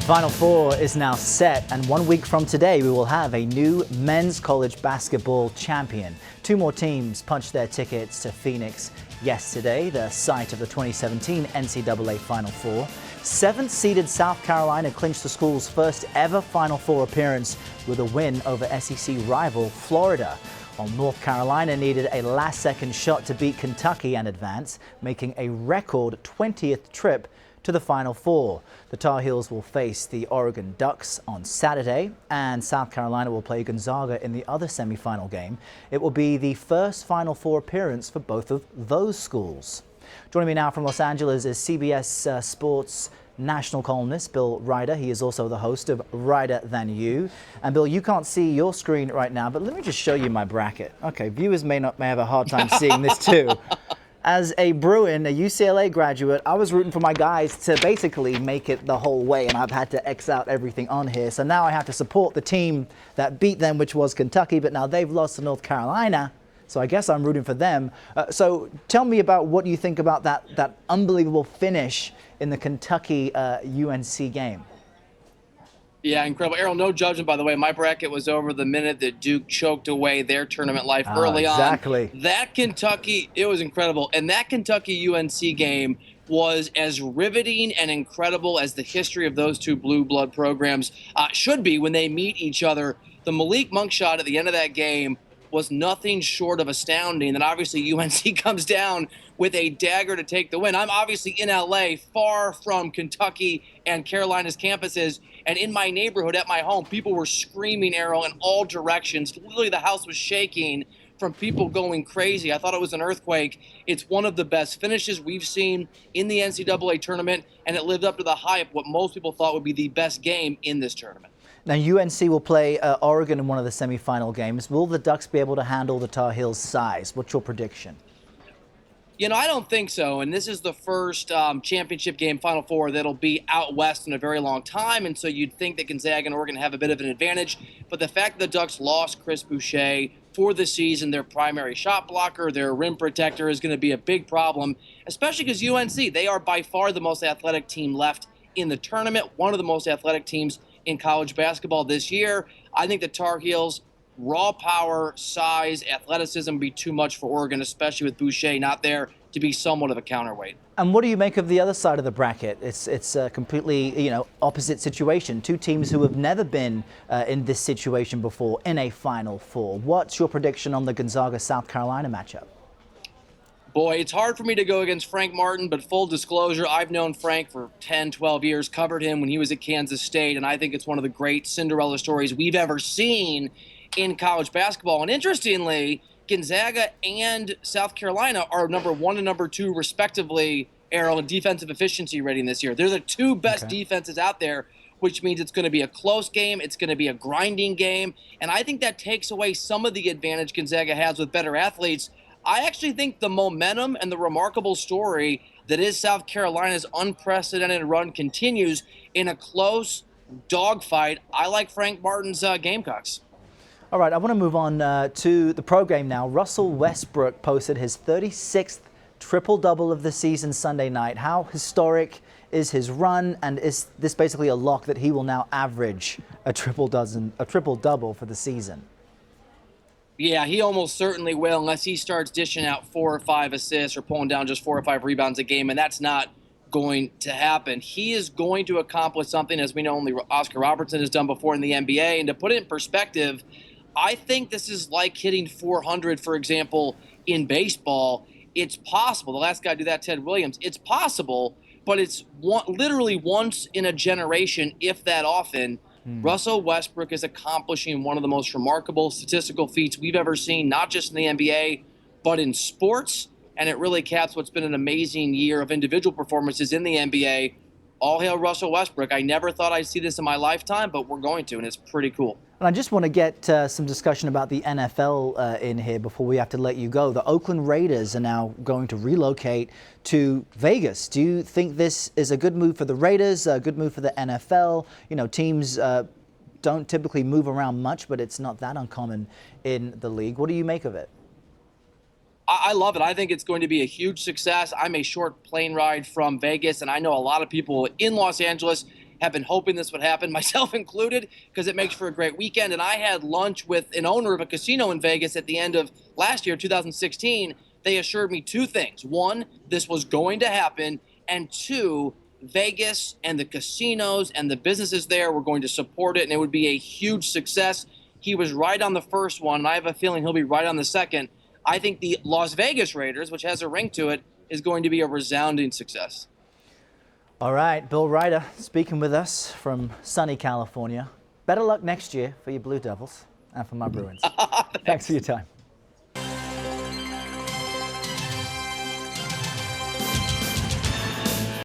Final Four is now set, and 1 week from today we will have a new men's college basketball champion. Two more teams punched their tickets to Phoenix yesterday, the site of the 2017 NCAA Final Four. Seventh-seeded South Carolina clinched the school's first ever Final Four appearance with a win over SEC rival Florida, while North Carolina needed a last-second shot to beat Kentucky and advance, making a record 20th trip to the Final Four. The Tar Heels will face the Oregon Ducks on Saturday, and South Carolina will play Gonzaga in the other semifinal game. It will be the first Final Four appearance for both of those schools. Joining me now from Los Angeles is CBS Sports national columnist Bill Reiter. He is also the host of Reiter Than You. And Bill, you can't see your screen right now, but let me just show you my bracket. Okay, viewers may have a hard time seeing this too. As a Bruin, a UCLA graduate, I was rooting for my guys to basically make it the whole way, and I've had to X out everything on here. So now I have to support the team that beat them, which was Kentucky, but now they've lost to North Carolina, so I guess I'm rooting for them. So tell me about what you think about that unbelievable finish in the Kentucky-UNC game. Yeah, incredible. Errol, no judgment, by the way. My bracket was over the minute that Duke choked away their tournament life early on. Exactly. That Kentucky, it was incredible. And that Kentucky-UNC game was as riveting and incredible as the history of those two blue blood programs should be when they meet each other. The Malik Monk shot at the end of that game was nothing short of astounding. And obviously UNC comes down with a dagger to take the win. I'm obviously in LA, far from Kentucky and Carolina's campuses. And in my neighborhood at my home, people were screaming Arrow in all directions. Literally the house was shaking from people going crazy. I thought it was an earthquake. It's one of the best finishes we've seen in the NCAA tournament, and it lived up to the hype, what most people thought would be the best game in this tournament. Now, UNC will play Oregon in one of the semifinal games. Will the Ducks be able to handle the Tar Heels' size? What's your prediction? You know, I don't think so. And this is the first championship game, Final Four, that'll be out west in a very long time. And so you'd think that Gonzaga and Oregon have a bit of an advantage. But the fact that the Ducks lost Chris Boucher for the season, their primary shot blocker, their rim protector, is going to be a big problem, especially because UNC, they are by far the most athletic team left in the tournament, one of the most athletic teams in college basketball this year. I think the Tar Heels, raw power, size, athleticism would be too much for Oregon, especially with Boucher not there to be somewhat of a counterweight. And what do you make of the other side of the bracket? It's a completely, opposite situation. Two teams who have never been in this situation before in a Final Four. What's your prediction on the Gonzaga-South Carolina matchup? Boy, it's hard for me to go against Frank Martin, but full disclosure, I've known Frank for 10, 12 years, covered him when he was at Kansas State, and I think it's one of the great Cinderella stories we've ever seen in college basketball. And interestingly, Gonzaga and South Carolina are number 1 and number 2, respectively, Errol, in defensive efficiency rating this year. They're the two best defenses out there, which means it's going to be a close game. It's going to be a grinding game. And I think that takes away some of the advantage Gonzaga has with better athletes. I actually think the momentum and the remarkable story that is South Carolina's unprecedented run continues in a close dogfight. I like Frank Martin's Gamecocks. All right, I want to move on to the pro game now. Russell Westbrook posted his 36th triple-double of the season Sunday night. How historic is his run, and is this basically a lock that he will now average a triple-double for the season? Yeah, he almost certainly will, unless he starts dishing out 4 or 5 assists or pulling down just 4 or 5 rebounds a game, and that's not going to happen. He is going to accomplish something, as we know only Oscar Robertson has done before in the NBA. And to put it in perspective, I think this is like hitting 400, for example, in baseball. It's possible. The last guy to do that, Ted Williams. It's possible, but it's literally once in a generation, if that often. Russell Westbrook is accomplishing one of the most remarkable statistical feats we've ever seen, not just in the NBA, but in sports. And it really caps what's been an amazing year of individual performances in the NBA. All hail Russell Westbrook. I never thought I'd see this in my lifetime, but we're going to, and it's pretty cool. And I just want to get some discussion about the NFL in here before we have to let you go. The Oakland Raiders are now going to relocate to Vegas. Do you think this is a good move for the Raiders, a good move for the NFL? You know, teams don't typically move around much, but it's not that uncommon in the league. What do you make of it? I love it. I think it's going to be a huge success. I'm a short plane ride from Vegas, and I know a lot of people in Los Angeles. have been hoping this would happen, myself included, because it makes for a great weekend. And I had lunch with an owner of a casino in Vegas at the end of last year, 2016. They assured me two things. One, this was going to happen. And two, Vegas and the casinos and the businesses there were going to support it, and it would be a huge success. He was right on the first one, and I have a feeling he'll be right on the second. I think the Las Vegas Raiders, which has a ring to it, is going to be a resounding success. All right, Bill Reiter speaking with us from sunny California. Better luck next year for your Blue Devils and for my Bruins. Thanks for your time.